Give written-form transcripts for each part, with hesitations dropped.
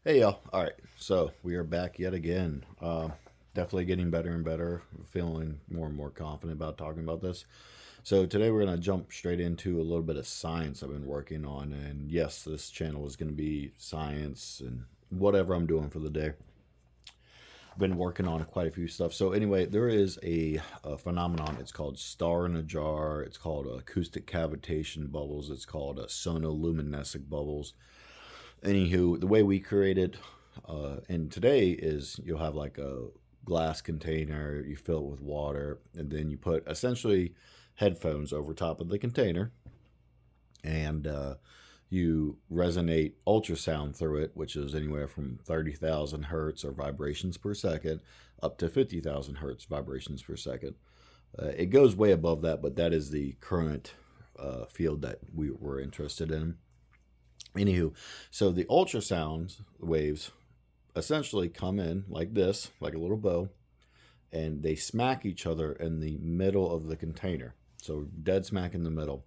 Hey y'all. All right. So we are back yet again. Definitely getting better and better. Feeling more and more confident about talking about this. So today we're going to jump straight into a little bit of science I've been working on. And yes, this channel is going to be science and whatever I'm doing for the day. I've been working on quite a few stuff. So anyway, there is a phenomenon. It's called star in a jar. It's called acoustic cavitation bubbles. It's called sonoluminescent bubbles. Anywho, the way we create it, and today is you'll have like a glass container, you fill it with water, and then you put essentially headphones over top of the container, and you resonate ultrasound through it, which is anywhere from 30,000 hertz or vibrations per second up to 50,000 hertz vibrations per second. It goes way above that, but that is the current field that we were interested in. Anywho, so the ultrasound waves essentially come in like this, like a little bow, and they smack each other in the middle of the container. So dead smack in the middle.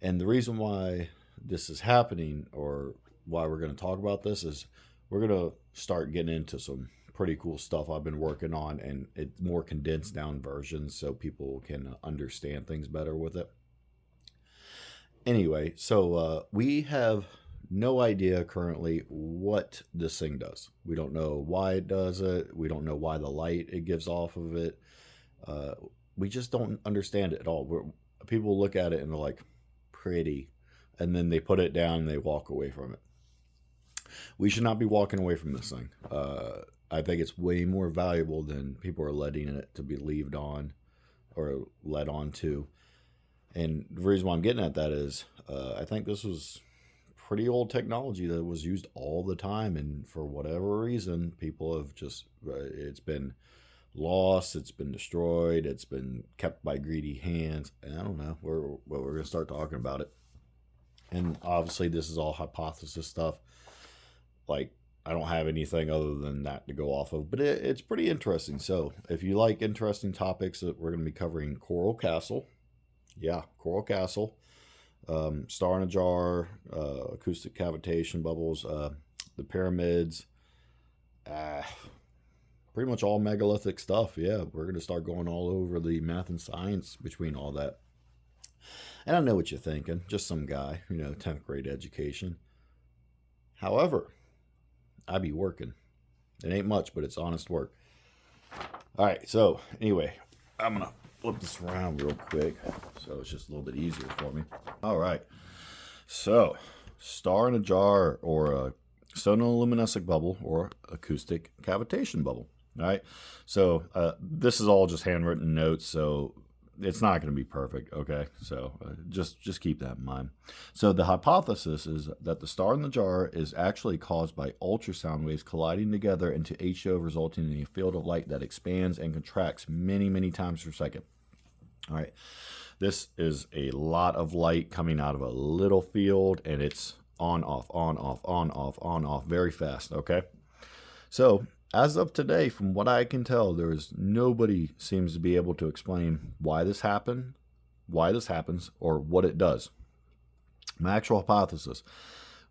And the reason why this is happening, or why we're going to talk about this, is we're going to start getting into some pretty cool stuff I've been working on, and it's more condensed down versions so people can understand things better with it. Anyway, so we have no idea currently what this thing does. We don't know why it does it. We don't know why the light it gives off of it. Uh, we just don't understand it at all. People look at it and they're like, pretty. And then they put it down and they walk away from it. We should not be walking away from this thing. I think it's way more valuable than people are letting it to be believed on or led on to. And the reason why I'm getting at that is I think this was pretty old technology that was used all the time. And for whatever reason, people have just, it's been lost, it's been destroyed, it's been kept by greedy hands. And I don't know, we're going to start talking about it. And obviously, this is all hypothesis stuff. Like, I don't have anything other than that to go off of, but it's pretty interesting. So, if you like interesting topics, we're going to be covering Coral Castle. Yeah, Coral Castle, Star in a Jar, acoustic cavitation bubbles, the pyramids, uh, pretty much all megalithic stuff. Yeah, we're going to start going all over the math and science between all that. And I know what you're thinking, just some guy, 10th grade education. However, I be working. It ain't much, but it's honest work. All right, so anyway, I'm going to flip this around real quick so it's just a little bit easier for me. All right, so star in a jar, or a sonoluminescent bubble, or acoustic cavitation bubble. All right, so this is all just handwritten notes, so it's not going to be perfect. Okay, so just keep that in mind. So the hypothesis is that the star in the jar is actually caused by ultrasound waves colliding together into H2O, resulting in a field of light that expands and contracts many times per second. All right, this is a lot of light coming out of a little field, and it's on off, on off, on off, on off very fast. Okay, so as of today, from what I can tell, nobody seems to be able to explain why this happens, or what it does. My actual hypothesis: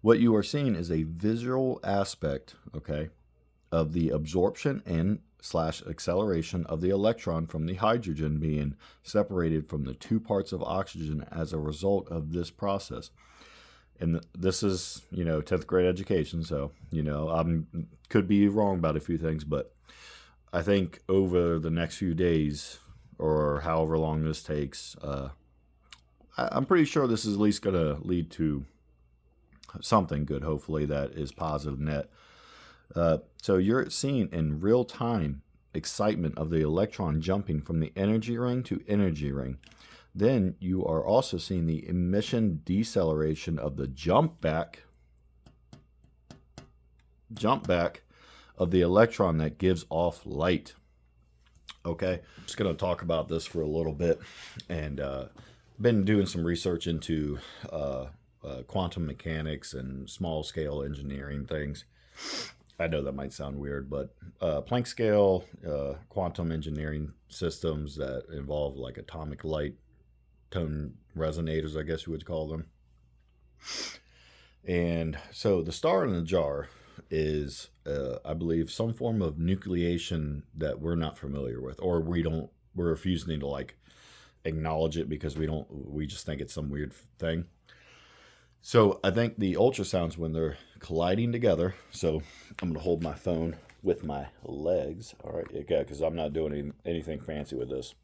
what you are seeing is a visual aspect, okay, of the absorption and slash acceleration of the electron from the hydrogen being separated from the two parts of oxygen as a result of this process. And this is 10th grade education, so I could be wrong about a few things, but I think over the next few days, or however long this takes, I'm pretty sure this is at least going to lead to something good, hopefully, that is positive net. So you're seeing in real time excitement of the electron jumping from the energy ring to energy ring. Then you are also seeing the emission deceleration of the jump back of the electron that gives off light. Okay, I'm just going to talk about this for a little bit, and been doing some research into quantum mechanics and small scale engineering things. I know that might sound weird, but Planck scale quantum engineering systems that involve like atomic light tone resonators, I guess you would call them. And so the star in the jar is, I believe, some form of nucleation that we're not familiar with, or we're refusing to like acknowledge it because we just think it's some weird thing. So I think the ultrasounds, when they're colliding together, so I'm going to hold my phone with my legs. All right, okay, because I'm not doing anything fancy with this.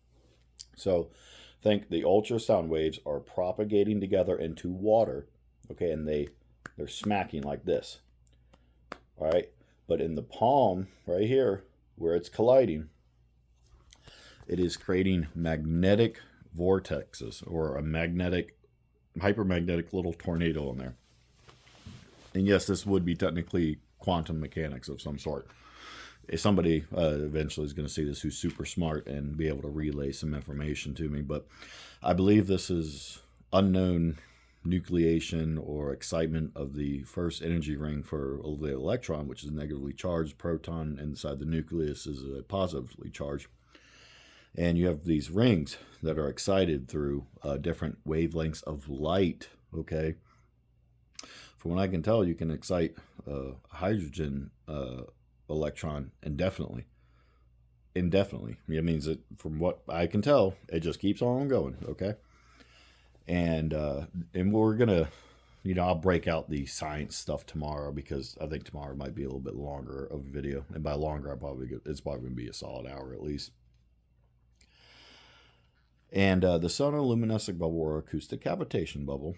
So think the ultrasound waves are propagating together into water, okay, and they're smacking like this. All right, but in the palm right here where it's colliding, it is creating magnetic vortexes, or a hypermagnetic little tornado in there. And yes, this would be technically quantum mechanics of some sort. If somebody eventually is going to see this who's super smart and be able to relay some information to me, but I believe this is unknown nucleation or excitement of the first energy ring for the electron, which is a negatively charged proton inside the nucleus is a positively charged. And you have these rings that are excited through different wavelengths of light, okay? From what I can tell, you can excite a hydrogen electron indefinitely. It means that, from what I can tell, it just keeps on going, okay? And we're going to, I'll break out the science stuff tomorrow, because I think tomorrow might be a little bit longer of a video. And by longer, it's probably going to be a solid hour at least. And the sonoluminescent bubble, or acoustic cavitation bubble,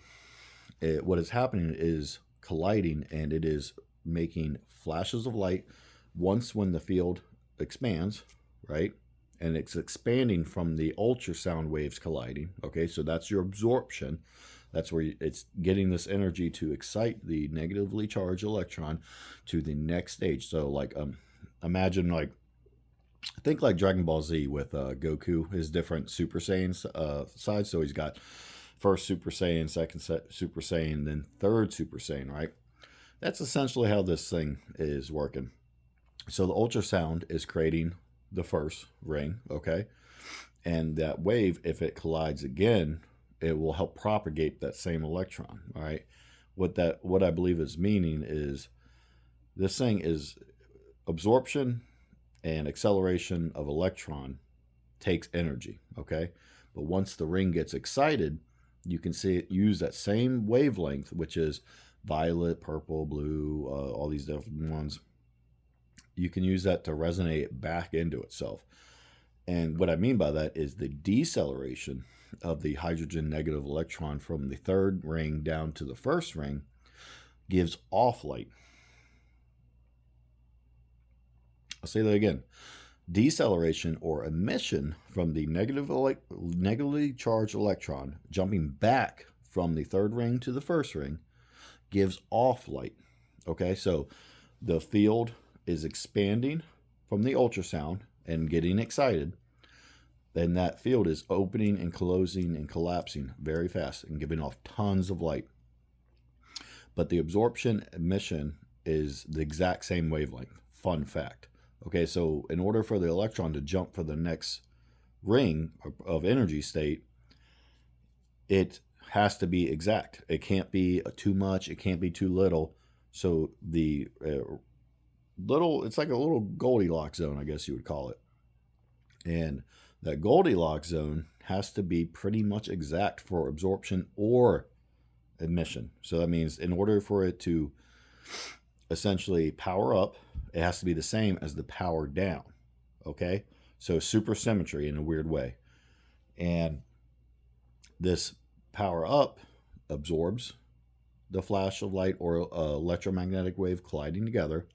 what is happening is colliding, and it is making flashes of light once when the field expands, right? And it's expanding from the ultrasound waves colliding, okay? So that's your absorption. That's where it's getting this energy to excite the negatively charged electron to the next stage. So like, imagine like, think like Dragon Ball Z with Goku, his different Super Saiyan sides. So he's got first Super Saiyan, second Super Saiyan, then third Super Saiyan, right? That's essentially how this thing is working. So the ultrasound is creating the first ring, okay? And that wave, if it collides again, it will help propagate that same electron, all right? What I believe is meaning is this thing is absorption and acceleration of electron takes energy, okay? But once the ring gets excited, you can see it use that same wavelength, which is violet, purple, blue, all these different ones. You can use that to resonate back into itself. And what I mean by that is the deceleration of the hydrogen negative electron from the third ring down to the first ring gives off light. I'll say that again. Deceleration, or emission, from the negatively charged electron jumping back from the third ring to the first ring gives off light. Okay, so the field is expanding from the ultrasound and getting excited. Then that field is opening and closing and collapsing very fast and giving off tons of light. But the absorption emission is the exact same wavelength. Fun fact. Okay, so in order for the electron to jump for the next ring of energy state, it has to be exact. It can't be too much. It can't be too little. So the it's like a little Goldilocks zone, I guess you would call it. And that Goldilocks zone has to be pretty much exact for absorption or emission. So that means in order for it to essentially power up, it has to be the same as the power down. Okay? So supersymmetry in a weird way. And this power up absorbs the flash of light or electromagnetic wave colliding together.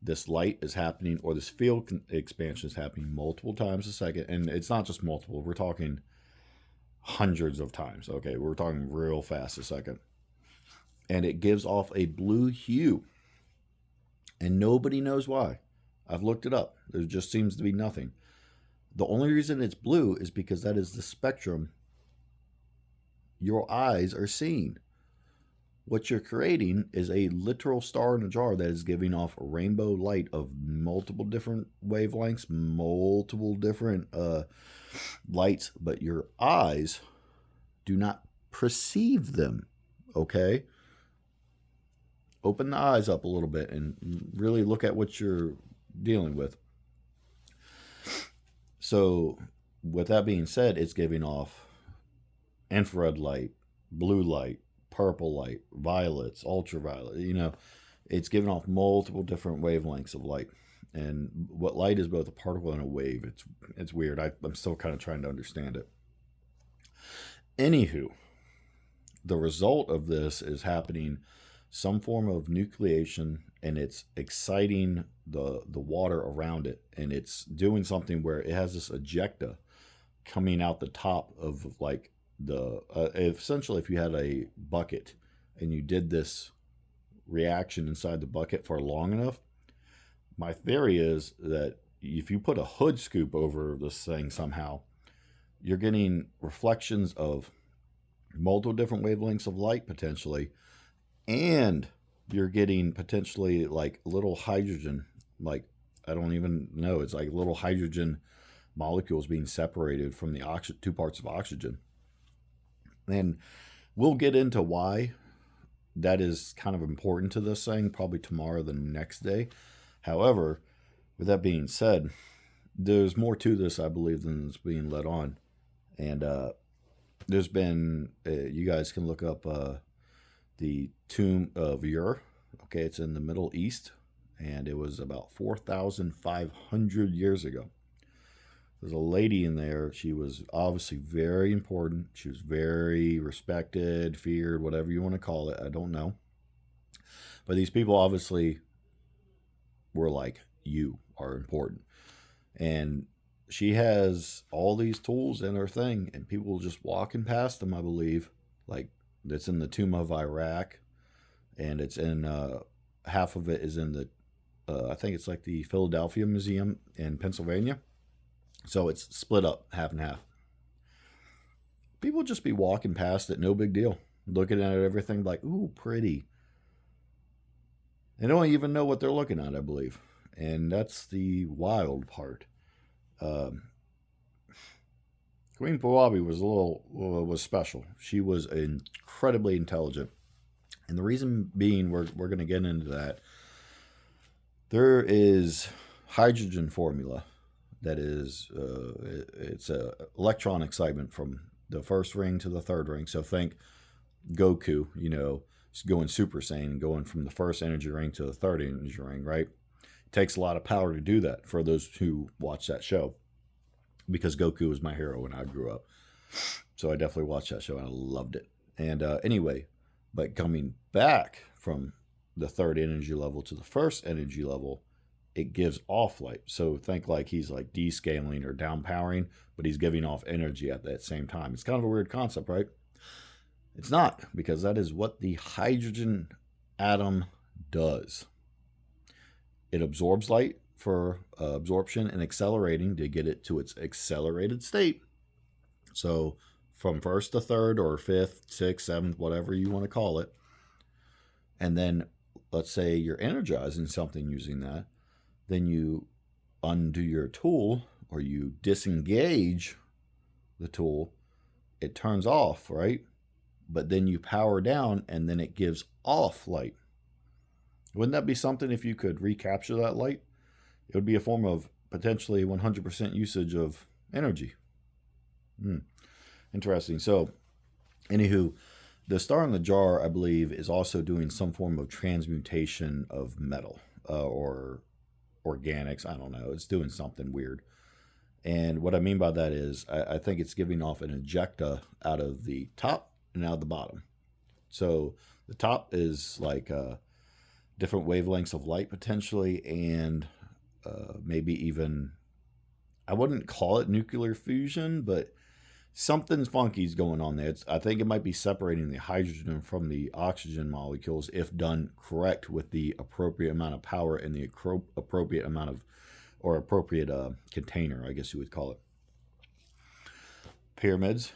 This light is happening, or this field expansion is happening multiple times a second. And it's not just multiple. We're talking hundreds of times. Okay? We're talking real fast a second. And it gives off a blue hue. And nobody knows why. I've looked it up. There just seems to be nothing. The only reason it's blue is because that is the spectrum your eyes are seeing. What you're creating is a literal star in a jar that is giving off a rainbow light of multiple different wavelengths, multiple different lights, but your eyes do not perceive them, okay? open the eyes up a little bit and really look at what you're dealing with. So, with that being said, it's giving off infrared light, blue light, purple light, violets, ultraviolet. It's giving off multiple different wavelengths of light. And what light is both a particle and a wave. It's weird. I'm still kind of trying to understand it. Anywho, the result of this is happening some form of nucleation, and it's exciting the water around it, and it's doing something where it has this ejecta coming out the top of like the essentially, if you had a bucket and you did this reaction inside the bucket for long enough, my theory is that if you put a hood scoop over this thing somehow, you're getting reflections of multiple different wavelengths of light potentially, and you're getting potentially like little hydrogen, like I don't even know, it's like little hydrogen molecules being separated from the two parts of oxygen. And we'll get into why that is kind of important to this thing probably tomorrow, the next day. However, with that being said, there's more to this, I believe, than is being let on. And there's been, you guys can look up the tomb of Ur. Okay, it's in the Middle East, and it was about 4,500 years ago. There's a lady in there. She was obviously very important. She was very respected, feared, whatever you want to call it. I don't know. But these people obviously were like, you are important. And she has all these tools in her thing, and people just walking past them, I believe. Like, it's in the tomb of Iraq, and it's in, half of it is in the, I think it's like the Philadelphia Museum in Pennsylvania. So it's split up half and half. People just be walking past it, no big deal. Looking at everything like, ooh, pretty. They don't even know what they're looking at, I believe. And that's the wild part. Queen Pawabi was special. She was incredibly intelligent. And the reason being, we're going to get into that. There is hydrogen formula that is, it's a electron excitement from the first ring to the third ring. So think Goku, going Super Saiyan, going from the first energy ring to the third energy ring, right? It takes a lot of power to do that for those who watch that show, because Goku was my hero when I grew up. So I definitely watched that show and I loved it. And anyway, but coming back from the third energy level to the first energy level, it gives off light. So think like he's like descaling or downpowering, but he's giving off energy at that same time. It's kind of a weird concept, right? It's not, because that is what the hydrogen atom does. It absorbs light for absorption and accelerating to get it to its accelerated state. So from first to third or fifth, sixth, seventh, whatever you want to call it. And then let's say you're energizing something using that. Then you undo your tool or you disengage the tool. It turns off, right? But then you power down and then it gives off light. Wouldn't that be something if you could recapture that light? It would be a form of potentially 100% usage of energy. Interesting. So, anywho, the star in the jar, I believe, is also doing some form of transmutation of metal or organics. I don't know. It's doing something weird. And what I mean by that is I think it's giving off an ejecta out of the top and out of the bottom. So the top is like different wavelengths of light potentially, and maybe even, I wouldn't call it nuclear fusion, but something funky's going on there. I think it might be separating the hydrogen from the oxygen molecules if done correct with the appropriate amount of power and the appropriate amount of, or appropriate container, I guess you would call it. Pyramids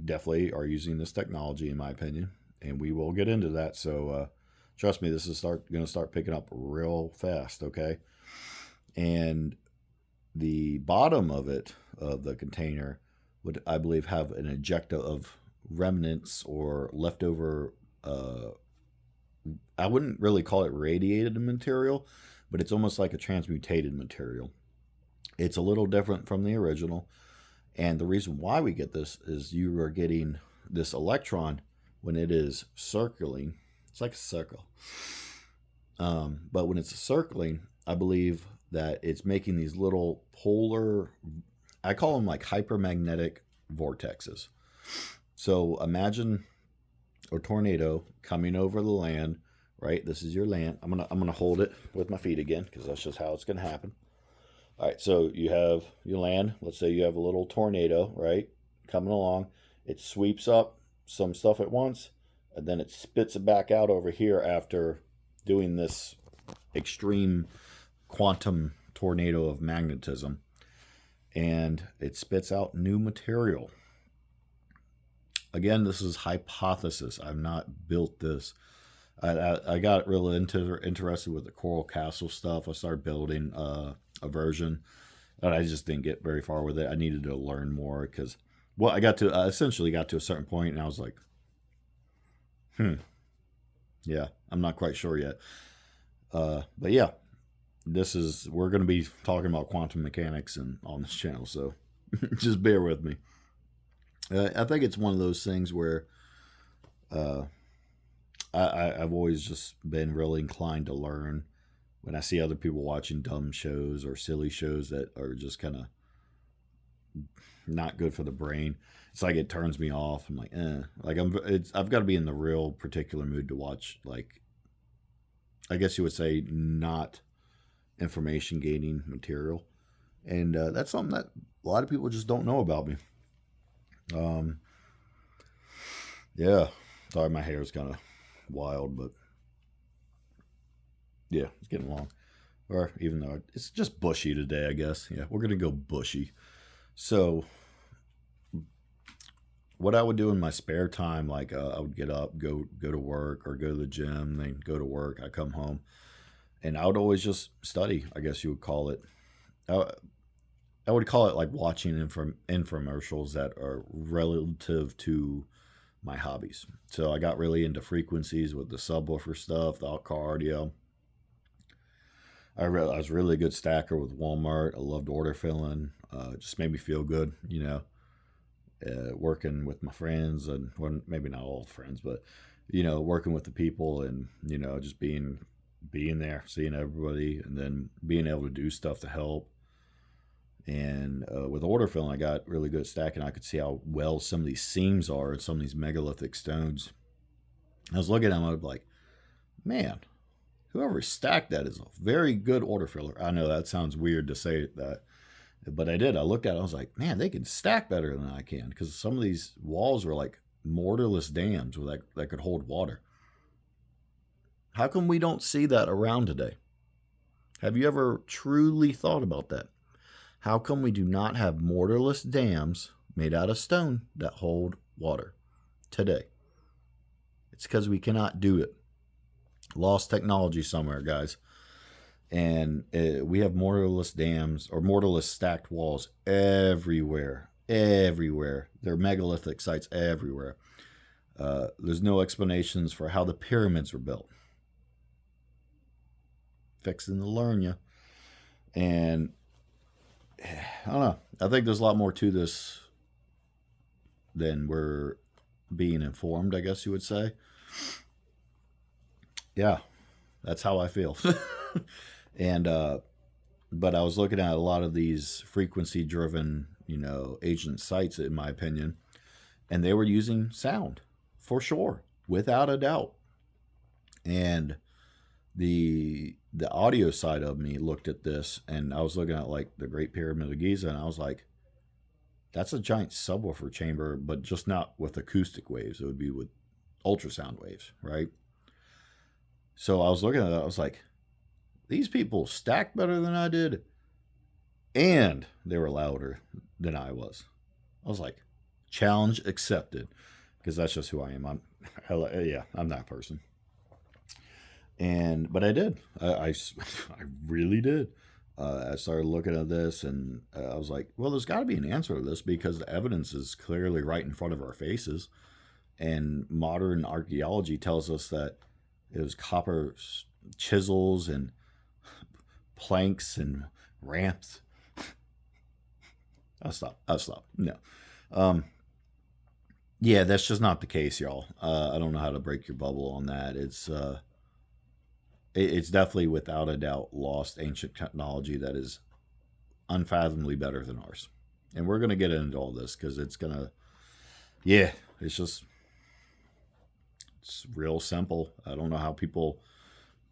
definitely are using this technology, in my opinion, and we will get into that. So trust me, this is going to start picking up real fast, okay? And the bottom of it, of the container, would, I believe, have an ejecta of remnants or leftover I wouldn't really call it radiated material, but it's almost like a transmutated material. It's a little different from the original. And the reason why we get this is you are getting this electron when it is circling. It's like a circle. But when it's circling, I believe that it's making these little polar, I call them like hypermagnetic vortexes. So imagine a tornado coming over the land, right? This is your land. I'm gonna hold it with my feet again because that's just how it's gonna happen. All right, so you have your land. Let's say you have a little tornado, right, coming along. It sweeps up some stuff at once, and then it spits it back out over here after doing this extreme quantum tornado of magnetism, and it spits out new material. Again, this is hypothesis. I've not built this. I got really interested with the Coral Castle stuff. I started building a version, and I just didn't get very far with it. I needed to learn more because, well, I essentially got to a certain point, and I was like, yeah, I'm not quite sure yet. But yeah, we're going to be talking about quantum mechanics and on this channel, so just bear with me. I think it's one of those things where I've always just been really inclined to learn when I see other people watching dumb shows or silly shows that are just kind of not good for the brain. It's like it turns me off. I'm like, like I've got to be in the real particular mood to watch, like, I guess you would say, not information gaining material, and that's something that a lot of people just don't know about me. Yeah, sorry, my hair is kind of wild, but yeah, it's getting long. Or even though it's just bushy today, I guess. Yeah, we're gonna go bushy. So, what I would do in my spare time, like I would get up, go to work, or go to the gym, then go to work. I come home, and I would always just study. I guess you would call it. I would call it like watching infomercials that are relative to my hobbies. So I got really into frequencies with the subwoofer stuff, the car audio. I was really a good stacker with Walmart. I loved order filling. It just made me feel good, working with my friends, and well, maybe not all friends, but working with the people, and just being there, seeing everybody, and then being able to do stuff to help. And with order filling, I got really good at stacking. I could see how well some of these seams are in some of these megalithic stones. I was looking at them, I was like, man, whoever stacked that is a very good order filler. I know that sounds weird to say that, but I did. I looked at it, I was like, man, they can stack better than I can, because some of these walls were like mortarless dams that could hold water. How come we don't see that around today? Have you ever truly thought about that? How come we do not have mortarless dams made out of stone that hold water today? It's because we cannot do it. Lost technology somewhere, guys. And we have mortarless dams or mortarless stacked walls everywhere. Everywhere. There are megalithic sites everywhere. There's no explanations for how the pyramids were built. Fixing to learn you. And I don't know. I think there's a lot more to this than we're being informed, I guess you would say. Yeah, that's how I feel. And but I was looking at a lot of these frequency-driven, agent sites, in my opinion, and they were using sound for sure, without a doubt. And the audio side of me looked at this, and I was looking at like the Great Pyramid of Giza, and I was like, that's a giant subwoofer chamber, but just not with acoustic waves. It would be with ultrasound waves, right? So I was looking at it, I was like, these people stacked better than I did, and they were louder than I was. I was like, challenge accepted, because that's just who I am. I'm that person. But I did. I really did. I started looking at this, and I was like, well, there's got to be an answer to this, because the evidence is clearly right in front of our faces. And modern archaeology tells us that it was copper chisels and planks and ramps. I'll stop. I'll stop. No. Um, yeah, that's just not the case, y'all. I don't know how to break your bubble on that. It's definitely without a doubt lost ancient technology that is unfathomably better than ours. And we're gonna get into all this because it's gonna, yeah, it's just it's real simple. I don't know how people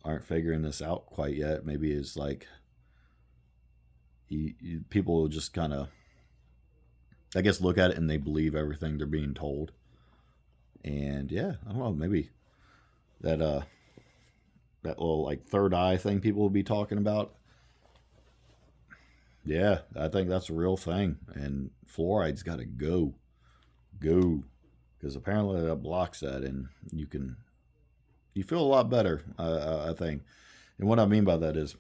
aren't figuring this out quite yet. Maybe it's like people just kind of, I guess, look at it and they believe everything they're being told. And yeah, I don't know, maybe that that little like third eye thing people will be talking about. Yeah, I think that's a real thing, and fluoride's got to go, because apparently that blocks that, and you feel a lot better. I think, and what I mean by that is,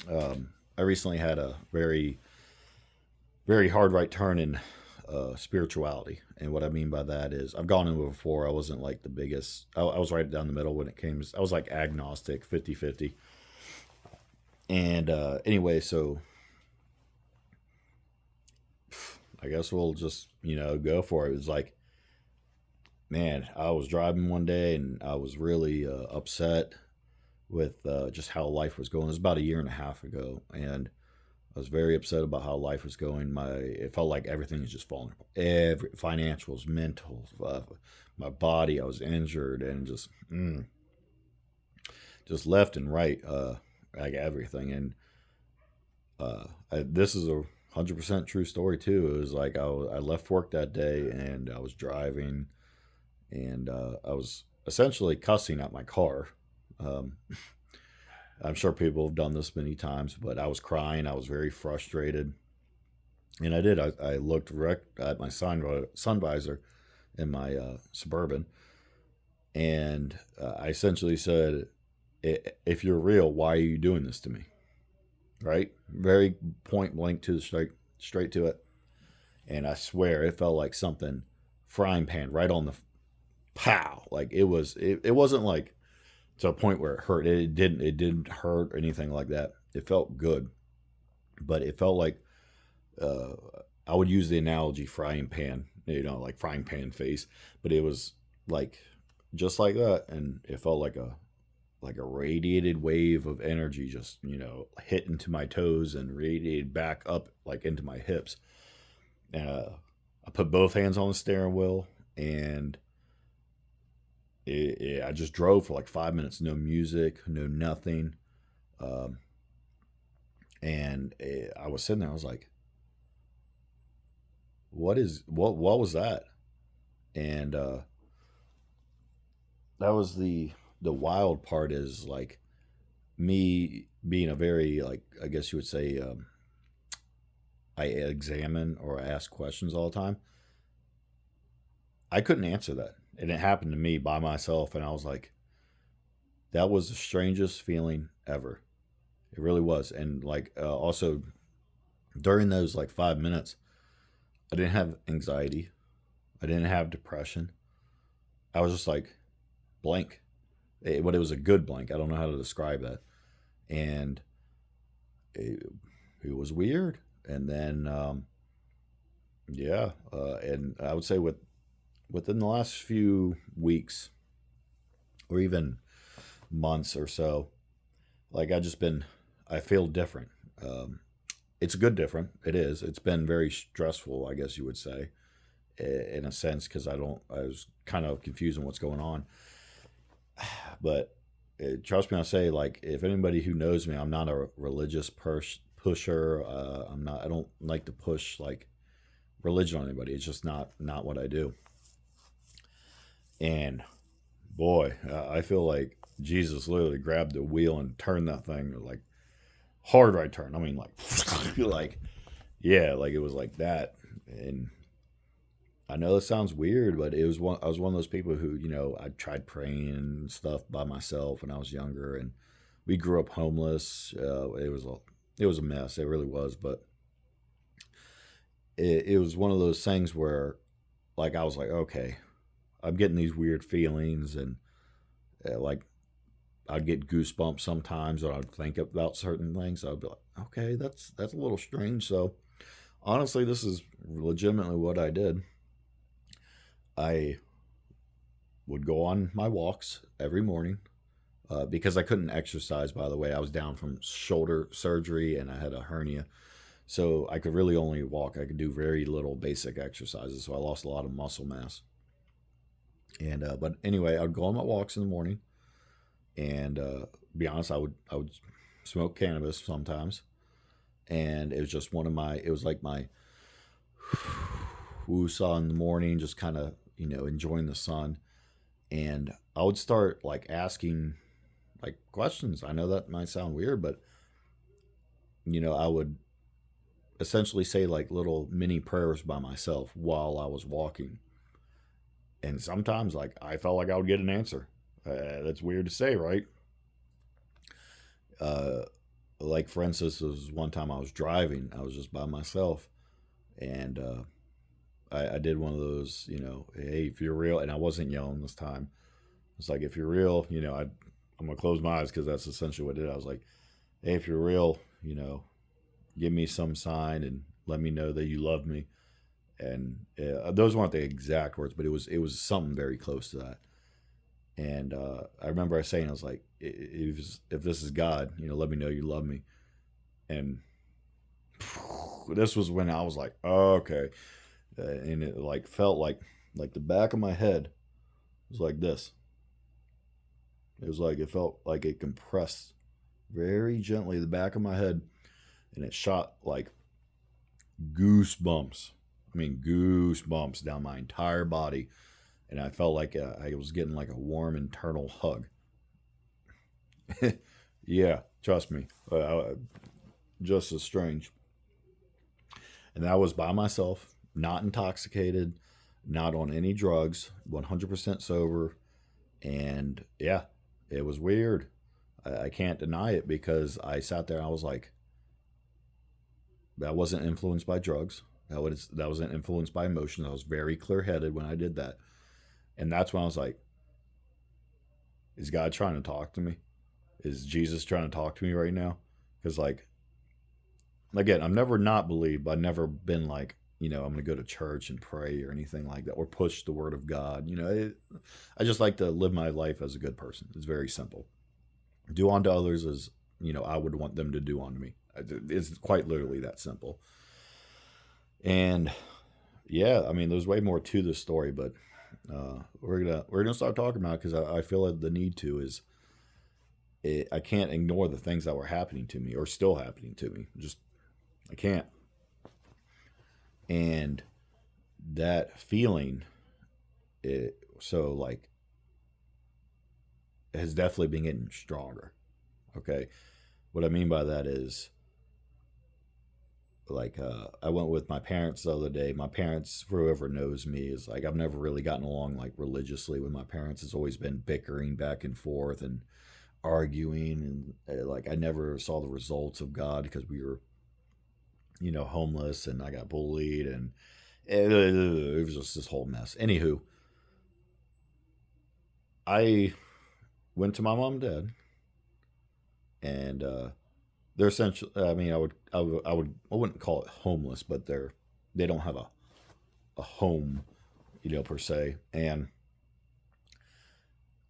I recently had a very hard right turn in spirituality. And what I mean by that is, I've gone in before. I wasn't like the biggest. I was right down the middle when it came. I was like agnostic, 50-50. And anyway, so I guess we'll just go for it. It was like, man, I was driving one day and I was really upset with just how life was going. It was about a year and a half ago, and I was very upset about how life was going. It felt like everything was just falling apart. Every financials, mental, my body. I was injured and just left and right, like everything. And this is 100% true story too. It was like I left work that day and I was driving, and I was essentially cussing at my car. Um, I'm sure people have done this many times, but I was crying. I was very frustrated, and I did. I looked at my sun visor in my suburban, and I essentially said, "If you're real, why are you doing this to me?" Right? Very point blank to the straight to it. And I swear it felt like something frying pan right on the pow. Like it wasn't like to a point where it hurt. It didn't hurt or anything like that. It felt good, but it felt like uh, I would use the analogy frying pan, like frying pan face, but it was like just like that, and it felt like a radiated wave of energy just hit into my toes and radiated back up like into my hips. uh, I put both hands on the steering wheel, and I just drove for like 5 minutes, no music, no nothing. um, and I was sitting there, I was like, what was that? And that was the wild part, is like me being a very, like, I guess you would say, I examine or ask questions all the time. I couldn't answer that. And it happened to me by myself. And I was like, that was the strangest feeling ever. It really was. And like, also during those like 5 minutes, I didn't have anxiety. I didn't have depression. I was just like blank. But it was a good blank. I don't know how to describe that. And it, it was weird. And then, yeah. And I would say within the last few weeks or even months or so, like I feel different. Um, it's a good different. It is. It's been very stressful, I guess you would say, in a sense, because I was kind of confused on what's going on. But trust me, I say, like, if anybody who knows me, I'm not a religious pusher. I don't like to push like religion on anybody. It's just not what I do. And boy, I feel like Jesus literally grabbed the wheel and turned that thing like hard right turn. I mean, like, like, yeah, like it was like that. And I know it sounds weird, but I was one of those people who, I tried praying and stuff by myself when I was younger, and we grew up homeless. It was a mess. It really was. But it was one of those things where, like, I was like, okay, I'm getting these weird feelings, and Like I'd get goosebumps sometimes, or I'd think about certain things. I'd be like, okay, that's a little strange. So honestly, this is legitimately what I did. I would go on my walks every morning because I couldn't exercise. By the way, I was down from shoulder surgery and I had a hernia, so I could really only walk. I could do very little basic exercises, so I lost a lot of muscle mass. And but anyway, I'd go on my walks in the morning, and be honest, I would smoke cannabis sometimes, and it was just one of my. It was like my woosah in the morning, just kind of enjoying the sun, and I would start like asking like questions. I know that might sound weird, but I would essentially say like little mini prayers by myself while I was walking, and sometimes like I felt like I would get an answer. That's weird to say, right? Uh, like for instance, there was one time I was driving. I was just by myself, and I did one of those, hey, if you're real, and I wasn't yelling this time. It's like if you're real, I'm gonna close my eyes because that's essentially what it did. I was like, hey, if you're real, give me some sign and let me know that you love me. And those weren't the exact words, but it was something very close to that. And I remember I saying, I was like, if this is God, let me know you love me. And this was when I was like, oh, okay, and it like felt like the back of my head was like this. It was like it felt like it compressed very gently the back of my head, and it shot like goosebumps. I mean, goosebumps down my entire body, and I felt like I was getting like a warm internal hug. Yeah, trust me, just as strange. And that was by myself, not intoxicated, not on any drugs, 100% sober, and yeah, it was weird. I can't deny it because I sat there and I was like, that wasn't influenced by drugs. That wasn't influenced by emotion. I was very clear headed when I did that, and that's when I was like, is God trying to talk to me? Is Jesus trying to talk to me right now? Because like again, I've never not believed, but I've never been like, I'm going to go to church and pray or anything like that, or push the word of God. I just like to live my life as a good person. It's very simple. Do unto others as I would want them to do unto me. It's quite literally that simple. And yeah, I mean, there's way more to this story, but we're gonna start talking about it because I feel like the need to is I can't ignore the things that were happening to me or still happening to me. Just I can't. And that feeling, so like, has definitely been getting stronger. Okay, what I mean by that is like I went with my parents the other day. My parents, for whoever knows me, is like I've never really gotten along like religiously with my parents. It's always been bickering back and forth and arguing, and like I never saw the results of God because we were homeless, and I got bullied, and it was just this whole mess. Anywho, I went to my mom and dad, and they're essentially. I mean, I wouldn't call it homeless, but they don't have a home, per se. And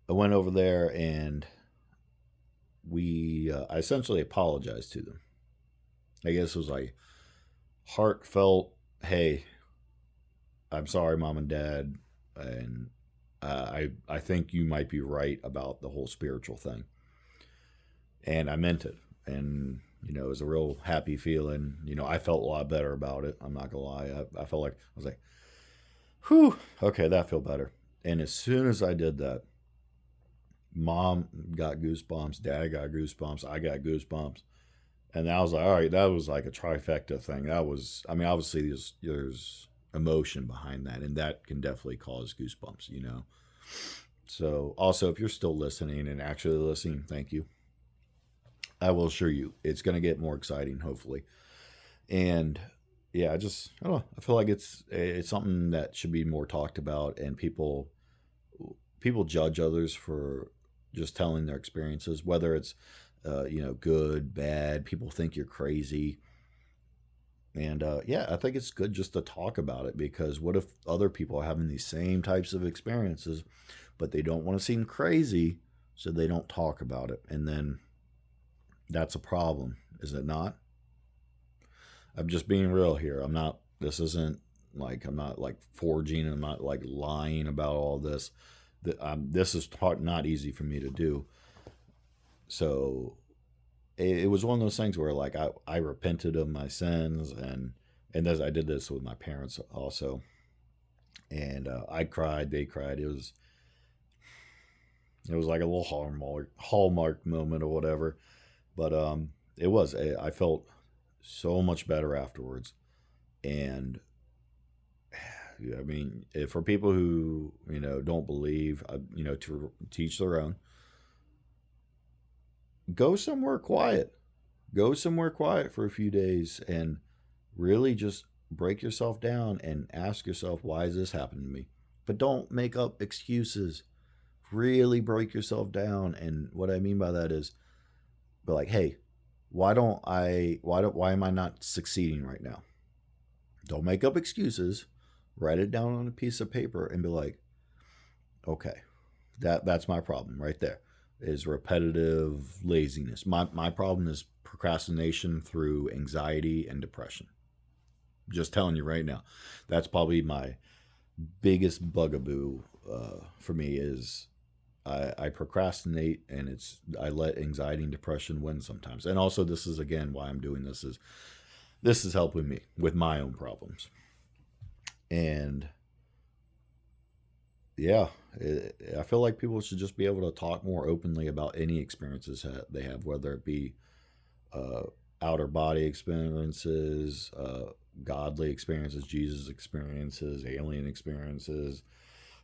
I went over there, and I essentially apologized to them. I guess it was like heartfelt. Hey, I'm sorry, mom and dad, and I think you might be right about the whole spiritual thing, and I meant it, and it was a real happy feeling. I felt a lot better about it. I'm not gonna lie. I felt like I was like, whew, okay, that felt better. And as soon as I did that, mom got goosebumps, dad got goosebumps, I got goosebumps, and I was like, all right, that was like a trifecta thing. That was, I mean, obviously there's emotion behind that, and that can definitely cause goosebumps. So also, if you're still listening and actually listening, thank you. I will assure you, it's going to get more exciting, hopefully. And yeah, I don't know. I feel like it's something that should be more talked about, and people judge others for just telling their experiences, whether it's good, bad. People think you're crazy. And yeah, I think it's good just to talk about it, because what if other people are having these same types of experiences, but they don't want to seem crazy, so they don't talk about it. And then that's a problem, is it not? I'm just being real here. This isn't like, I'm not like forging, I'm not like lying about all this. This is not easy for me to do. So it was one of those things where like I repented of my sins, and as I did this with my parents also, and I cried, they cried. It was like a little hallmark moment or whatever, but I felt so much better afterwards. And I mean, for people who don't believe, to teach their own. Go somewhere quiet. Go somewhere quiet for a few days and really just break yourself down and ask yourself, why is this happening to me? But don't make up excuses. Really break yourself down. And what I mean by that is, be like, hey, why am I not succeeding right now? Don't make up excuses. Write it down on a piece of paper and be like, okay, that's my problem right there, is repetitive laziness. My problem is procrastination through anxiety and depression. Just telling you right now, that's probably my biggest bugaboo for me, is I procrastinate, and I let anxiety and depression win sometimes. And also, this is again why I'm doing this, is this is helping me with my own problems. And yeah, I feel like people should just be able to talk more openly about any experiences that they have, whether it be uh, outer body experiences, godly experiences, Jesus experiences, alien experiences,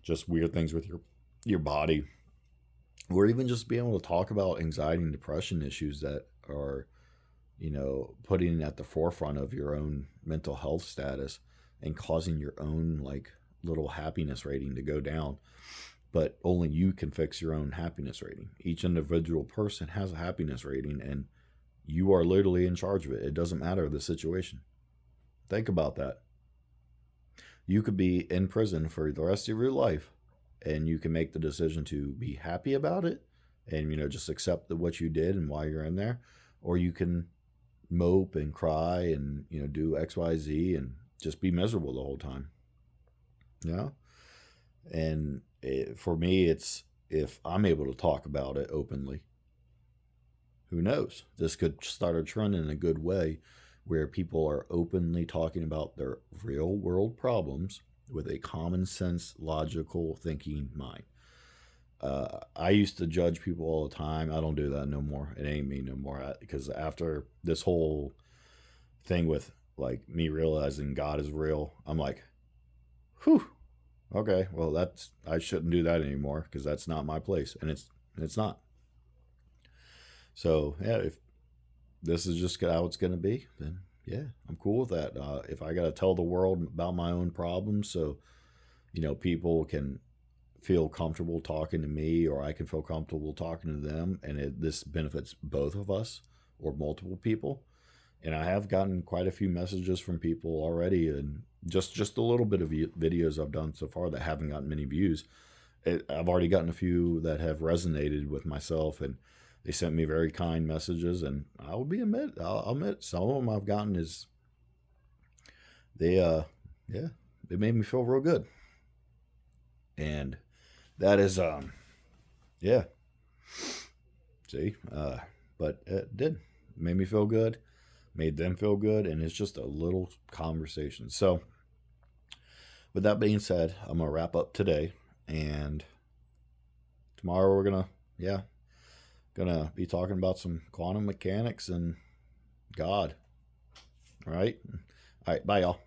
just weird things with your body, or even just being able to talk about anxiety and depression issues that are putting at the forefront of your own mental health status and causing your own like little happiness rating to go down. But only you can fix your own happiness rating. Each individual person has a happiness rating, and you are literally in charge of it. It doesn't matter the situation. Think about that. You could be in prison for the rest of your life, and you can make the decision to be happy about it and just accept what you did and why you're in there, or you can mope and cry and do XYZ and just be miserable the whole time. Yeah. And for me, it's, if I'm able to talk about it openly, who knows? This could start a trend in a good way, where people are openly talking about their real world problems with a common sense, logical thinking mind. I used to judge people all the time. I don't do that no more. It ain't me no more. Because after this whole thing with like me realizing God is real, I'm like, whew, okay, well I shouldn't do that anymore, because that's not my place, and it's not. So yeah, if this is just how it's gonna be, then yeah, I'm cool with that. If I gotta tell the world about my own problems, so people can feel comfortable talking to me, or I can feel comfortable talking to them, and this benefits both of us or multiple people. And I have gotten quite a few messages from people already, and just a little bit of videos I've done so far that haven't gotten many views. I've already gotten a few that have resonated with myself, and they sent me very kind messages. And I'll admit, some of them I've gotten is they yeah, they made me feel real good, and that is yeah, see, but it did, made me feel good, made them feel good, and it's just a little conversation. So with that being said, I'm gonna wrap up today, and tomorrow we're gonna be talking about some quantum mechanics and God. All right, bye, y'all.